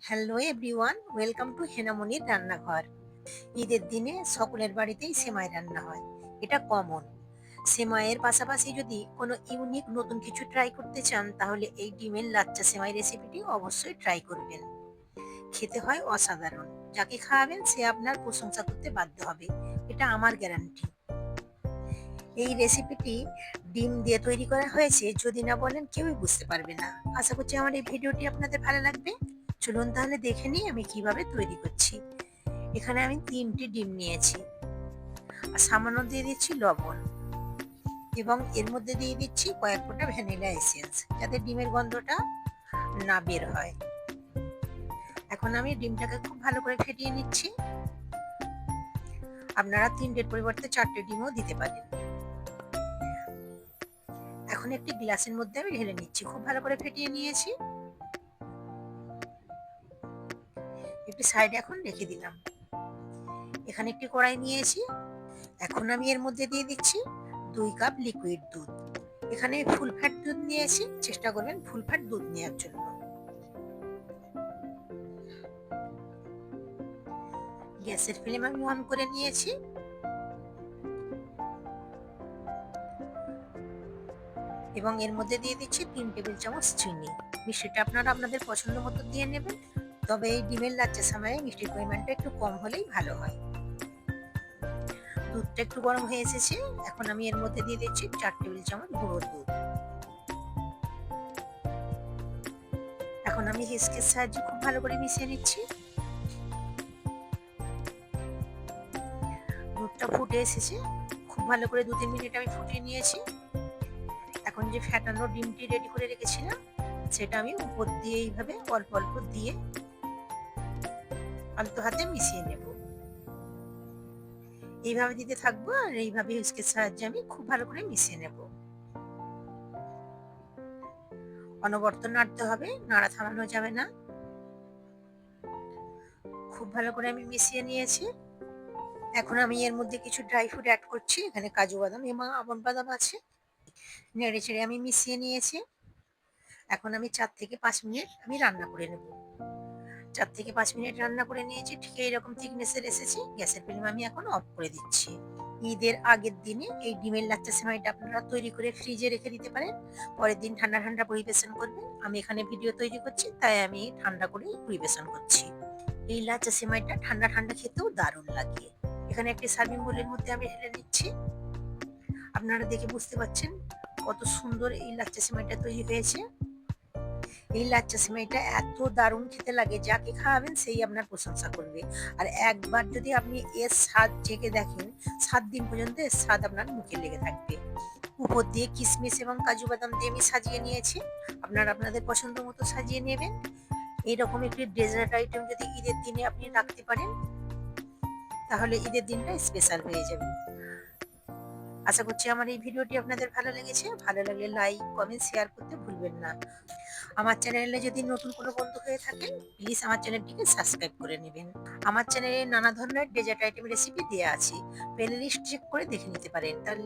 Hello everyone, welcome to হেনামনির রান্নাঘর। ঈদের দিনে সকলের বাড়িতেই সেমাই রান্না হয়, এটা কমন। সেমাইয়ের পাশাপাশি যদি কোনো ইউনিক নতুন কিছু ট্রাই করতে চান তাহলে এই ডিমের লাচ্চা সেমাই রেসিপিটি অবশ্যই ট্রাই করবেন। খেতে হয় অসাধারণ, যাকে খাওয়াবেন সে আপনার প্রশংসা করতে বাধ্য হবে, এটা আমার গ্যারান্টি। এই রেসিপিটি ডিম দিয়ে তৈরি করা হয়েছে, যদি না বলেন কেউই বুঝতে পারবে না। আশা করছি আমার এই ভিডিওটি আপনাদের ভালো লাগবে। চলুন তাহলে দেখে নিই আমি কিভাবে তৈরি করছি। এখানে আমি 3টি ডিম নিয়েছি আর সামান্য দিয়ে দিচ্ছি লবণ এবং এর মধ্যে দিয়ে দিচ্ছি কয়েক ফোঁটা ভ্যানিলা এসেন্স, যাতে ডিমের গন্ধটা না বের হয়। এখন আমি ডিমটাকে খুব ভালো করে ফেটিয়ে নিচ্ছি। আপনারা 3টের পরিবর্তে 4টে ডিমও দিতে পারেন। এখন একটি গ্লাসের মধ্যে আমি ঢেলে নিচ্ছি, খুব ভালো করে ফেটিয়ে নিয়েছি। একটি সাইডে এখন রেখে দিলাম। এখানে একটি কড়াই নিয়েছি। এখন আমি এর মধ্যে দিয়ে দিচ্ছি 2 কাপ লিকুইড দুধ। এখানে ফুল ফ্যাট দুধ নিয়েছি, চেষ্টা করবেন ফুল ফ্যাট দুধ নেওয়ার জন্য। গ্যাসের ফ্লেম আমি অন করে নিয়েছি। এবং এর মধ্যে দিয়ে দিচ্ছি 3 টেবিল চামচ চিনি। মিষ্টিটা আপনারা আপনাদের পছন্দ মতো দিয়ে নেবেন, তবে এই ডিমের লাচ্চা সেমাইয়ে মিষ্টির পরিমাণটা একটু কম হলেই ভালো হয়। দুধটা একটু গরম হয়ে এসেছে। এখন আমি এর মধ্যে দিয়ে দিচ্ছি 4 টেবিল চামচ গুঁড়ো দুধ। এখন আমি হুইস্কের সাহায্যে খুব ভালো করে মিশিয়ে নিচ্ছি। দুধটা ফুটে এসেছে, খুব ভালো করে 2-3 মিনিট আমি ফুটিয়ে নিয়েছি। এখন যে ফ্যাটানো ডিমটি রেডি করে রেখেছিলাম সেটা আমি উপর দিয়ে এইভাবে অল্প অল্প দিয়ে আলতো হাতে মিশিয়ে নেব। এইভাবে দিতে থাকবো আর এইভাবে হুইস্কের সাহায্যে আমি খুব ভালো করে মিশিয়ে নেব। অনবরত নাড়তে হবে, নাড়া থামানো যাবে না। খুব ভালো করে আমি মিশিয়ে নিয়েছি। এখন আমি এর মধ্যে কিছু ড্রাই ফ্রুট অ্যাড করছি। এখানে কাজু বাদাম এবং আমন্ড বাদাম আছে। নেড়ে চেড়ে আমি মিশিয়ে নিয়েছি। এখন আমি 4 থেকে 5 মিনিট আমি রান্না করে নেব। 4 থেকে 5 মিনিট রান্না করে নিয়েছি, ঠিক এইরকম থিকনেসের এসেছে। গ্যাসের ফ্লেম আমি এখন অফ করে দিচ্ছি। ঈদের আগের দিনে এই ডিমের লাচ্চা সেমাইটা আপনারা তৈরি করে ফ্রিজে রেখে দিতে পারেন, পরের দিন ঠান্ডা ঠান্ডা পরিবেশন করবেন। আমি এখানে ভিডিও তৈরি করছি, তাই আমি ঠান্ডা করে পরিবেশন করছি। এই লাচ্চা সেমাইটা ঠান্ডা ঠান্ডা খেতেও দারুণ লাগে। এখানে একটি সার্ভিং বোলের মধ্যে আমি ঢেলে নিচ্ছি। আপনারা দেখে বুঝতে পারছেন কত সুন্দর এই লাচ্চা সেমাইটা তৈরি হয়েছে। এই লাচ্চা সেমাইটা এত দারুণ খেতে লাগে, যাকে খাওয়াবেন সেই আপনার প্রশংসা করবে। আর একবার যদি আপনি এর স্বাদ চেখে দেখেন, 7 দিন পর্যন্ত এর স্বাদ আপনার মুখে লেগে থাকবে। উপর দিয়ে কিশমিশ এবং কাজু বাদাম দিয়ে আমি সাজিয়ে নিয়েছি। আপনারা আপনাদের পছন্দ মতো সাজিয়ে নেবেন। এইরকম একটি ডেজার্ট আইটেম যদি ঈদের দিনে আপনি রাখতে পারেন, তাহলে ঈদের দিনটা স্পেশাল হয়ে যাবে। আশা করছি আমার এই ভিডিওটি আপনাদের ভালো লেগেছে। ভালো লাগলে লাইক, কমেন্ট, শেয়ার করতে ভুলবেন না। আমার চ্যানেলে যদি নতুন কোনো বন্ধু হয়ে থাকেন, প্লিজ আমার চ্যানেলটিকে সাবস্ক্রাইব করে নেবেন। আমার চ্যানেলে নানা ধরনের ডেজার্ট আইটেম রেসিপি দেওয়া আছে, প্লে লিস্ট চেক করে দেখে নিতে পারেন। তার